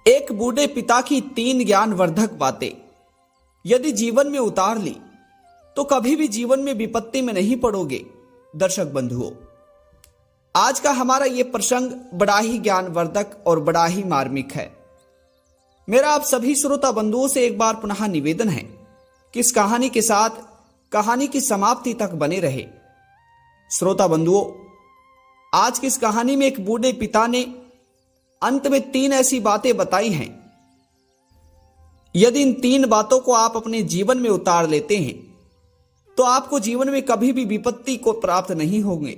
एक बूढ़े पिता की 3 ज्ञानवर्धक बातें यदि जीवन में उतार ली तो कभी भी जीवन में विपत्ति में नहीं पड़ोगे। दर्शक बंधुओं, आज का हमारा यह प्रसंग बड़ा ही ज्ञानवर्धक और बड़ा ही मार्मिक है। मेरा आप सभी श्रोता बंधुओं से एक बार पुनः निवेदन है कि इस कहानी के साथ कहानी की समाप्ति तक बने रहे। श्रोता बंधुओं, आज की इस कहानी में एक बूढ़े पिता ने अंत में 3 ऐसी बातें बताई हैं। यदि इन 3 बातों को आप अपने जीवन में उतार लेते हैं तो आपको जीवन में कभी भी विपत्ति को प्राप्त नहीं होंगे,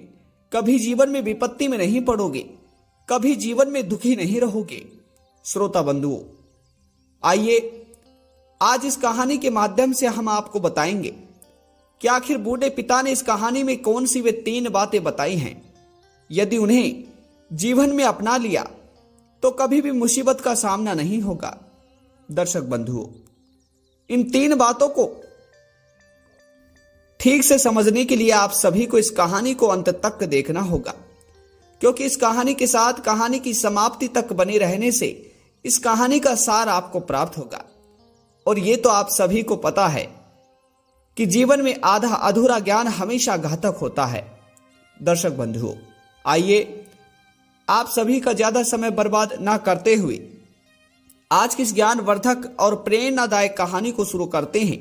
कभी जीवन में विपत्ति में नहीं पड़ोगे, कभी जीवन में दुखी नहीं रहोगे। श्रोता बंधुओं, आइए आज इस कहानी के माध्यम से हम आपको बताएंगे कि आखिर बूढ़े पिता ने इस कहानी में कौन सी वे 3 बातें बताई हैं। यदि उन्हें जीवन में अपना लिया तो कभी भी मुसीबत का सामना नहीं होगा। दर्शक बंधुओं, इन 3 बातों को ठीक से समझने के लिए आप सभी को इस कहानी को अंत तक देखना होगा, क्योंकि इस कहानी के साथ कहानी की समाप्ति तक बने रहने से इस कहानी का सार आपको प्राप्त होगा। और यह तो आप सभी को पता है कि जीवन में आधा अधूरा ज्ञान हमेशा घातक होता है। दर्शक बंधुओं, आइए आप सभी का ज्यादा समय बर्बाद ना करते हुए आज की इस ज्ञानवर्धक और प्रेरणादायक कहानी को शुरू करते हैं।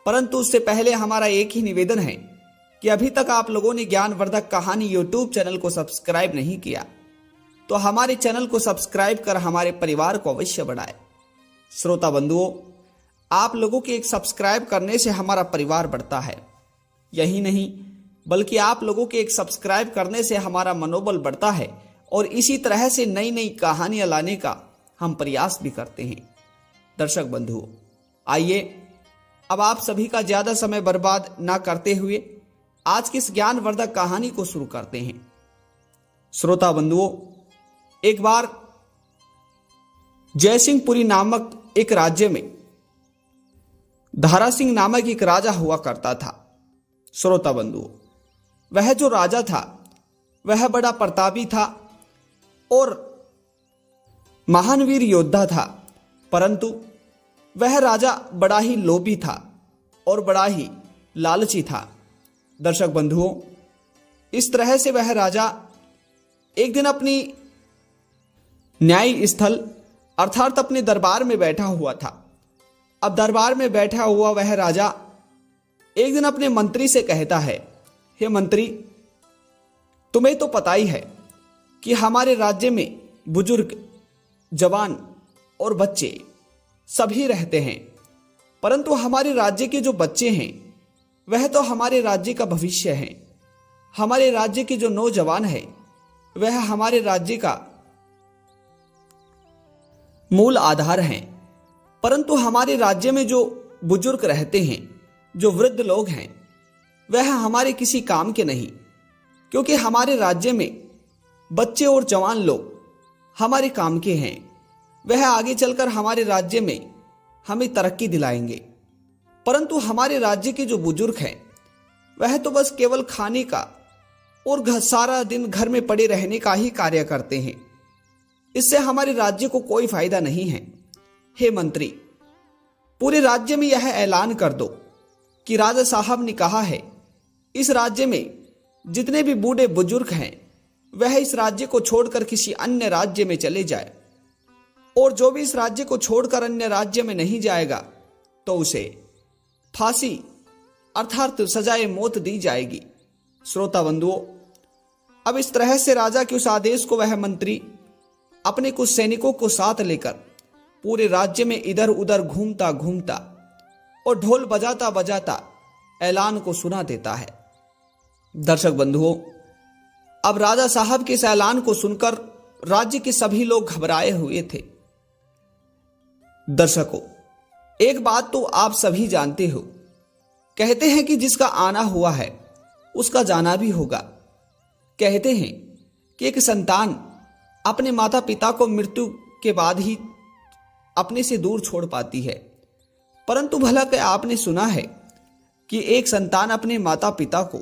परंतु उससे पहले हमारा एक ही निवेदन है कि अभी तक आप लोगों ने ज्ञानवर्धक कहानी यूट्यूब चैनल को सब्सक्राइब नहीं किया तो हमारे चैनल को सब्सक्राइब कर हमारे परिवार को अवश्य बढ़ाएं। श्रोता बंधुओं, आप लोगों के एक सब्सक्राइब करने से हमारा परिवार बढ़ता है। यही नहीं बल्कि आप लोगों के एक सब्सक्राइब करने से हमारा मनोबल बढ़ता है और इसी तरह से नई नई कहानियां लाने का हम प्रयास भी करते हैं। दर्शक बंधुओं, आइए अब आप सभी का ज्यादा समय बर्बाद ना करते हुए आज की इस ज्ञानवर्धक कहानी को शुरू करते हैं। श्रोता बंधुओं, एक बार जयसिंहपुरी नामक एक राज्य में धारा सिंह नामक एक राजा हुआ करता था। श्रोता बंधुओं, वह जो राजा था वह बड़ा प्रतापी था और महान वीर योद्धा था, परंतु वह राजा बड़ा ही लोभी था और बड़ा ही लालची था। दर्शक बंधुओं, इस तरह से वह राजा एक दिन अपनी न्याय स्थल अर्थात अपने दरबार में बैठा हुआ था। अब दरबार में बैठा हुआ वह राजा एक दिन अपने मंत्री से कहता है, हे मंत्री, तुम्हें तो पता ही है कि हमारे राज्य में बुजुर्ग, जवान और बच्चे सभी रहते हैं, परंतु हमारे राज्य के जो बच्चे हैं वह तो हमारे राज्य का भविष्य है। हमारे राज्य के जो नौजवान है वह हमारे राज्य का मूल आधार हैं, परंतु हमारे राज्य में जो बुजुर्ग रहते हैं, जो वृद्ध लोग हैं, वह हमारे किसी काम के नहीं, क्योंकि हमारे राज्य में बच्चे और जवान लोग हमारे काम के हैं। वह आगे चलकर हमारे राज्य में हमें तरक्की दिलाएंगे, परंतु हमारे राज्य के जो बुजुर्ग हैं वह तो बस केवल खाने का और सारा दिन घर में पड़े रहने का ही कार्य करते हैं। इससे हमारे राज्य को कोई फायदा नहीं है। हे मंत्री, पूरे राज्य में यह ऐलान कर दो कि राजा साहब ने कहा है इस राज्य में जितने भी बूढ़े बुजुर्ग हैं वह इस राज्य को छोड़कर किसी अन्य राज्य में चले जाए, और जो भी इस राज्य को छोड़कर अन्य राज्य में नहीं जाएगा तो उसे फांसी अर्थात सजाए मौत दी जाएगी। श्रोता बंधुओं, अब इस तरह से राजा के उस आदेश को वह मंत्री अपने कुछ सैनिकों को साथ लेकर पूरे राज्य में इधर उधर घूमता घूमता और ढोल बजाता बजाता ऐलान को सुना देता है। दर्शक बंधुओं, अब राजा साहब के इस ऐलान को सुनकर राज्य के सभी लोग घबराए हुए थे। दर्शकों, एक बात तो आप सभी जानते हो, कहते हैं कि जिसका आना हुआ है उसका जाना भी होगा। कहते हैं कि एक संतान अपने माता पिता को मृत्यु के बाद ही अपने से दूर छोड़ पाती है, परंतु भला क्या आपने सुना है कि एक संतान अपने माता पिता को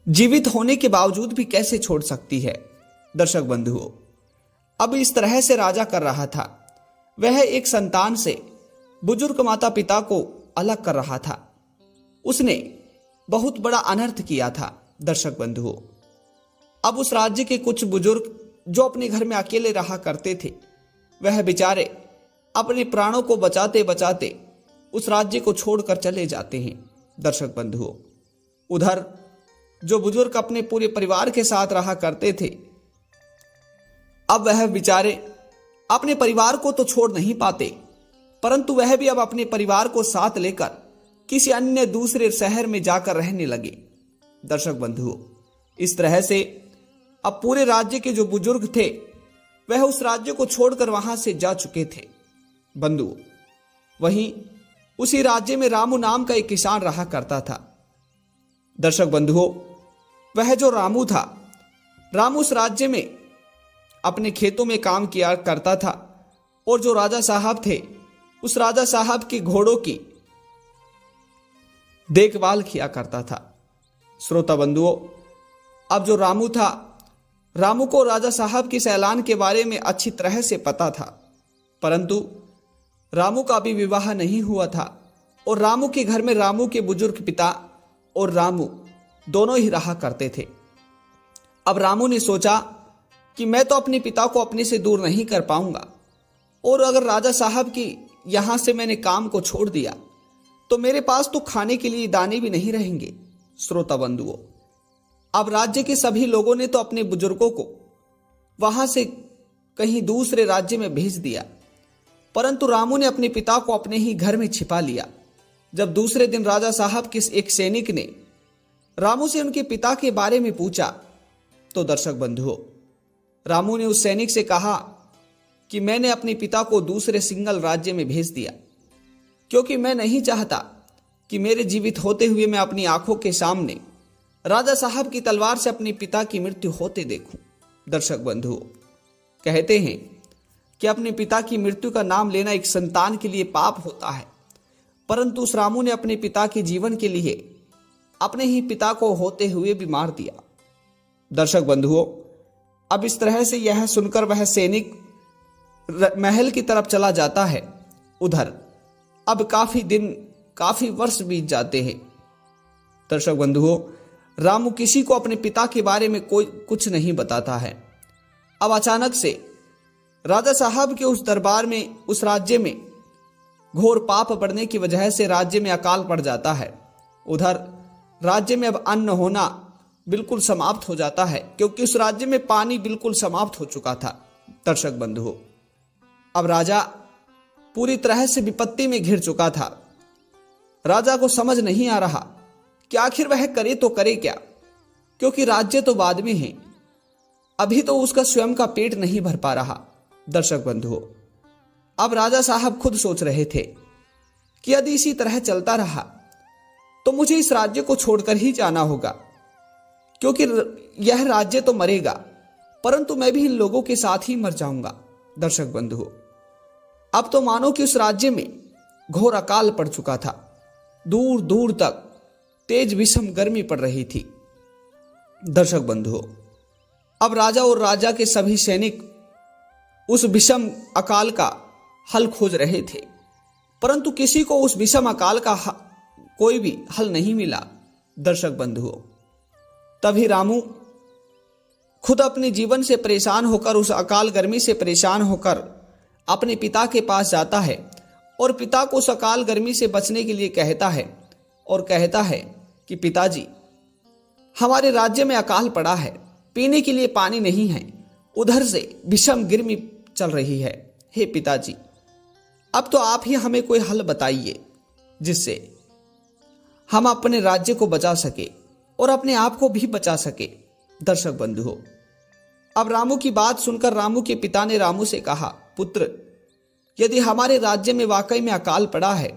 जीवित होने के बावजूद भी कैसे छोड़ सकती है। दर्शक बंधुओं, अब इस तरह से राजा कर रहा था। वह एक संतान से बुजुर्ग माता पिता को अलग कर रहा था। उसने बहुत बड़ा अनर्थ किया था। दर्शक बंधुओं, अब उस राज्य के कुछ बुजुर्ग जो अपने घर में अकेले रहा करते थे, वह बेचारे अपने प्राणों को बचाते बचाते उस राज्य को छोड़कर चले जाते हैं। दर्शक बंधुओं, उधर जो बुजुर्ग अपने पूरे परिवार के साथ रहा करते थे, अब वह बेचारे अपने परिवार को तो छोड़ नहीं पाते, परंतु वह भी अब अपने परिवार को साथ लेकर किसी अन्य दूसरे शहर में जाकर रहने लगे। दर्शक बंधुओं, इस तरह से अब पूरे राज्य के जो बुजुर्ग थे वह उस राज्य को छोड़कर वहां से जा चुके थे। बंधुओं, वहीं उसी राज्य में रामू नाम का एक किसान रहा करता था। दर्शक बंधुओं, वह जो रामू था, रामू उस राज्य में अपने खेतों में काम किया करता था और जो राजा साहब थे उस राजा साहब के घोड़ों की देखभाल किया करता था। श्रोता बंधुओं, अब जो रामू था, रामू को राजा साहब की ऐलान के बारे में अच्छी तरह से पता था, परंतु रामू का अभी विवाह नहीं हुआ था और रामू के घर में रामू के बुजुर्ग पिता और रामू दोनों ही रहा करते थे। अब रामू ने सोचा कि मैं तो अपने पिता को अपने से दूर नहीं कर पाऊंगा, और अगर राजा साहब की यहां से मैंने काम को छोड़ दिया तो मेरे पास तो खाने के लिए दाने भी नहीं रहेंगे। श्रोता बंधुओं, अब राज्य के सभी लोगों ने तो अपने बुजुर्गों को वहां से कहीं दूसरे राज्य में भेज दिया, परंतु रामू ने अपने पिता को अपने ही घर में छिपा लिया। जब दूसरे दिन राजा साहब के एक सैनिक ने रामू से उनके पिता के बारे में पूछा तो दर्शक बंधुओं, रामू ने उस सैनिक से कहा कि मैंने अपने पिता को दूसरे सिंगल राज्य में भेज दिया, क्योंकि मैं नहीं चाहता कि मेरे जीवित होते हुए मैं अपनी आंखों के सामने राजा साहब की तलवार से अपने पिता की मृत्यु होते देखूं। दर्शक बंधुओं, कहते हैं कि अपने पिता की मृत्यु का नाम लेना एक संतान के लिए पाप होता है, परंतु उस रामू ने अपने पिता के जीवन के लिए अपने ही पिता को होते हुए भी मार दिया। दर्शक बंधुओं, अब इस तरह से यह सुनकर वह सैनिक महल की तरफ चला जाता है। उधर अब काफी दिन, काफी वर्ष बीत जाते हैं। दर्शक बंधुओं, रामू किसी को अपने पिता के बारे में कोई कुछ नहीं बताता है। अब अचानक से राजा साहब के उस दरबार में, उस राज्य में घोर पाप पड़ने की वजह से राज्य में अकाल पड़ जाता है। उधर राज्य में अब अन्न होना बिल्कुल समाप्त हो जाता है, क्योंकि उस राज्य में पानी बिल्कुल समाप्त हो चुका था। दर्शक बंधुओं, अब राजा पूरी तरह से विपत्ति में घिर चुका था। राजा को समझ नहीं आ रहा कि आखिर वह करे तो करे क्या, क्योंकि राज्य तो बाद में है, अभी तो उसका स्वयं का पेट नहीं भर पा रहा। दर्शक बंधुओं, अब राजा साहब खुद सोच रहे थे कि यदि इसी तरह चलता रहा तो मुझे इस राज्य को छोड़कर ही जाना होगा, क्योंकि यह राज्य तो मरेगा, परंतु मैं भी इन लोगों के साथ ही मर जाऊंगा। दर्शक बंधुओं, अब तो मानो कि उस राज्य में घोर अकाल पड़ चुका था। दूर दूर तक तेज विषम गर्मी पड़ रही थी। दर्शक बंधुओं, अब राजा और राजा के सभी सैनिक उस विषम अकाल का हल खोज रहे थे, परंतु किसी को उस विषम अकाल का कोई भी हल नहीं मिला। दर्शक बंधुओं, तभी रामू खुद अपने जीवन से परेशान होकर, उस अकाल गर्मी से परेशान होकर अपने पिता के पास जाता है और पिता को उस अकाल गर्मी से बचने के लिए कहता है और कहता है कि पिताजी, हमारे राज्य में अकाल पड़ा है, पीने के लिए पानी नहीं है, उधर से भीषण गर्मी चल रही है। हे पिताजी, अब तो आप ही हमें कोई हल बताइए जिससे हम अपने राज्य को बचा सके और अपने आप को भी बचा सके। दर्शक बंधुओं, अब रामू की बात सुनकर रामू के पिता ने रामू से कहा, पुत्र, यदि हमारे राज्य में वाकई में अकाल पड़ा है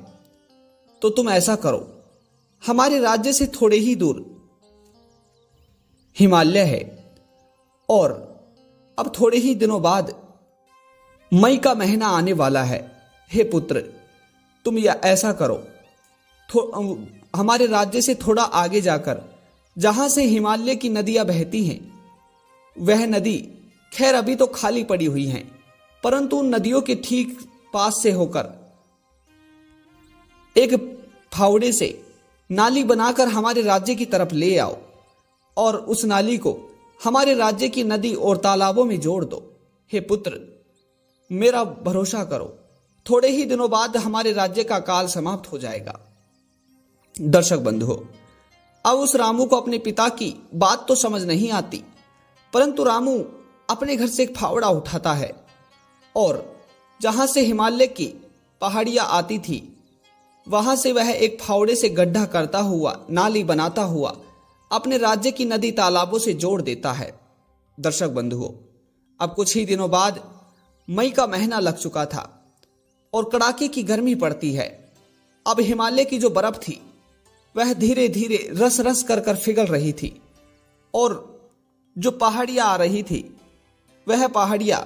तो तुम ऐसा करो, हमारे राज्य से थोड़े ही दूर हिमालय है और अब थोड़े ही दिनों बाद मई का महीना आने वाला है। हे पुत्र, तुम या ऐसा करो, हमारे राज्य से थोड़ा आगे जाकर जहां से हिमालय की नदियां बहती हैं, वह नदी खैर अभी तो खाली पड़ी हुई हैं, परंतु नदियों के ठीक पास से होकर एक फावड़े से नाली बनाकर हमारे राज्य की तरफ ले आओ और उस नाली को हमारे राज्य की नदी और तालाबों में जोड़ दो। हे पुत्र, मेरा भरोसा करो, थोड़े ही दिनों बाद हमारे राज्य का काल समाप्त हो जाएगा। दर्शक बंधुओं, अब उस रामू को अपने पिता की बात तो समझ नहीं आती, परंतु रामू अपने घर से एक फावड़ा उठाता है और जहां से हिमालय की पहाड़ियां आती थी वहां से वह एक फावड़े से गड्ढा करता हुआ, नाली बनाता हुआ अपने राज्य की नदी तालाबों से जोड़ देता है। दर्शक बंधुओं, अब कुछ ही दिनों बाद मई का महीना लग चुका था और कड़ाके की गर्मी पड़ती है। अब हिमालय की जो बर्फ थी वह धीरे धीरे रस रस कर कर पिघल रही थी और जो पहाड़ियां आ रही थी वह पहाड़ियां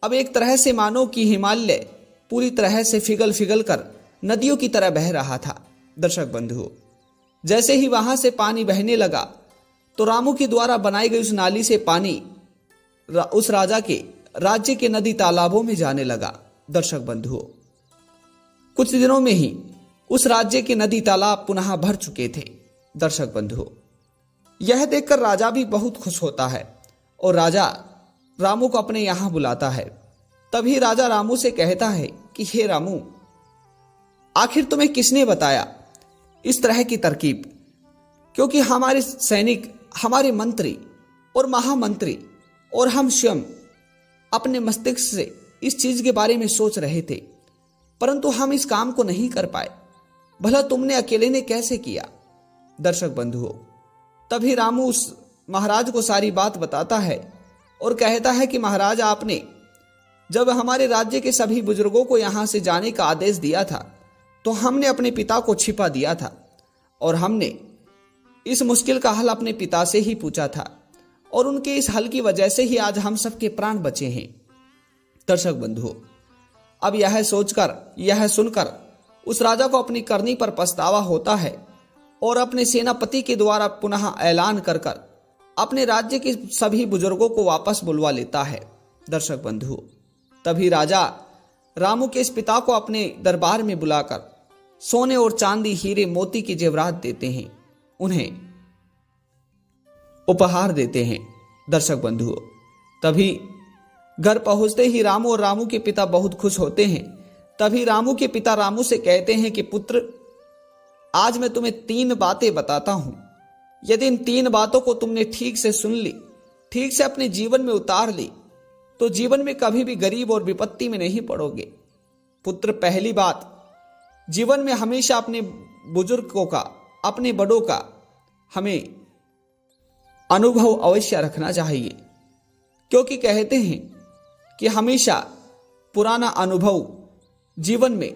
अब एक तरह से मानो कि हिमालय पूरी तरह से पिघल पिघल कर नदियों की तरह बह रहा था। दर्शक बंधुओं, जैसे ही वहां से पानी बहने लगा तो रामू के द्वारा बनाई गई उस नाली से पानी उस राजा के राज्य के नदी तालाबों में जाने लगा। दर्शक बंधुओं, कुछ दिनों में ही उस राज्य के नदी तालाब पुनः भर चुके थे। दर्शक बंधुओं, यह देखकर राजा भी बहुत खुश होता है और राजा रामू को अपने यहां बुलाता है। तभी राजा रामू से कहता है कि हे रामू, आखिर तुम्हें किसने बताया इस तरह की तरकीब? क्योंकि हमारे सैनिक, हमारे मंत्री और महामंत्री और हम स्वयं अपने मस्तिष्क से इस चीज के बारे में सोच रहे थे, परंतु हम इस काम को नहीं कर पाए। भला तुमने अकेले ने कैसे किया? दर्शक बंधुओं, तभी रामू उस महाराज को सारी बात बताता है और कहता है कि महाराज, आपने जब हमारे राज्य के सभी बुजुर्गों को यहां से जाने का आदेश दिया था तो हमने अपने पिता को छिपा दिया था और हमने इस मुश्किल का हल अपने पिता से ही पूछा था और उनके इस हल की वजह से ही आज हम सबके प्राण बचे हैं। दर्शक बंधुओं, अब यह सोचकर, यह सुनकर उस राजा को अपनी करनी पर पछतावा होता है और अपने सेनापति के द्वारा पुनः ऐलान कर अपने राज्य के सभी बुजुर्गों को वापस बुलवा लेता है। दर्शक बंधुओं, तभी राजा रामू के इस पिता को अपने दरबार में बुलाकर सोने और चांदी, हीरे मोती की जेवरात देते हैं, उन्हें उपहार देते हैं। दर्शक बंधुओं, तभी घर पहुंचते ही रामू और रामू के पिता बहुत खुश होते हैं। तभी रामू के पिता रामू से कहते हैं कि पुत्र, आज मैं तुम्हें 3 बातें बताता हूं। यदि इन 3 बातों को तुमने ठीक से सुन ली, ठीक से अपने जीवन में उतार ली, तो जीवन में कभी भी गरीब और विपत्ति में नहीं पड़ोगे। पुत्र, पहली बात, जीवन में हमेशा अपने बुजुर्गों का, अपने बड़ों का हमें अनुभव अवश्य रखना चाहिए, क्योंकि कहते हैं कि हमेशा पुराना अनुभव जीवन में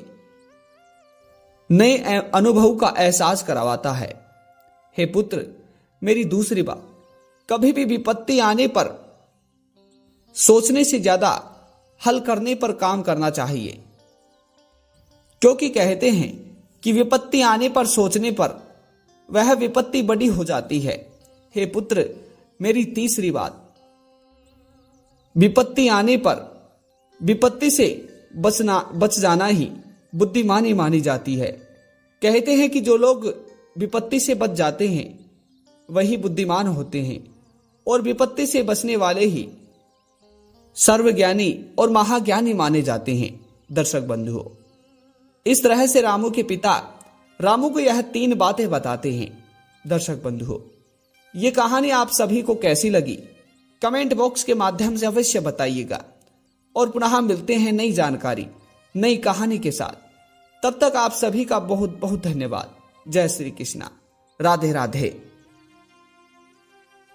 नए अनुभव का एहसास करवाता है। हे पुत्र, मेरी दूसरी बात, कभी भी विपत्ति आने पर सोचने से ज्यादा हल करने पर काम करना चाहिए, क्योंकि कहते हैं कि विपत्ति आने पर सोचने पर वह विपत्ति बड़ी हो जाती है। हे पुत्र, मेरी तीसरी बात, विपत्ति आने पर विपत्ति से बच जाना ही बुद्धिमानी मानी जाती है। कहते हैं कि जो लोग विपत्ति से बच जाते हैं वही बुद्धिमान होते हैं और विपत्ति से बचने वाले ही सर्वज्ञानी और महाज्ञानी माने जाते हैं। दर्शक बंधुओं, इस तरह से रामू के पिता रामू को यह 3 बातें बताते हैं। दर्शक बंधुओं, ये कहानी आप सभी को कैसी लगी कमेंट बॉक्स के माध्यम से अवश्य बताइएगा और पुनः मिलते हैं नई जानकारी, नई कहानी के साथ। तब तक आप सभी का बहुत बहुत धन्यवाद। जय श्री कृष्णा, राधे राधे।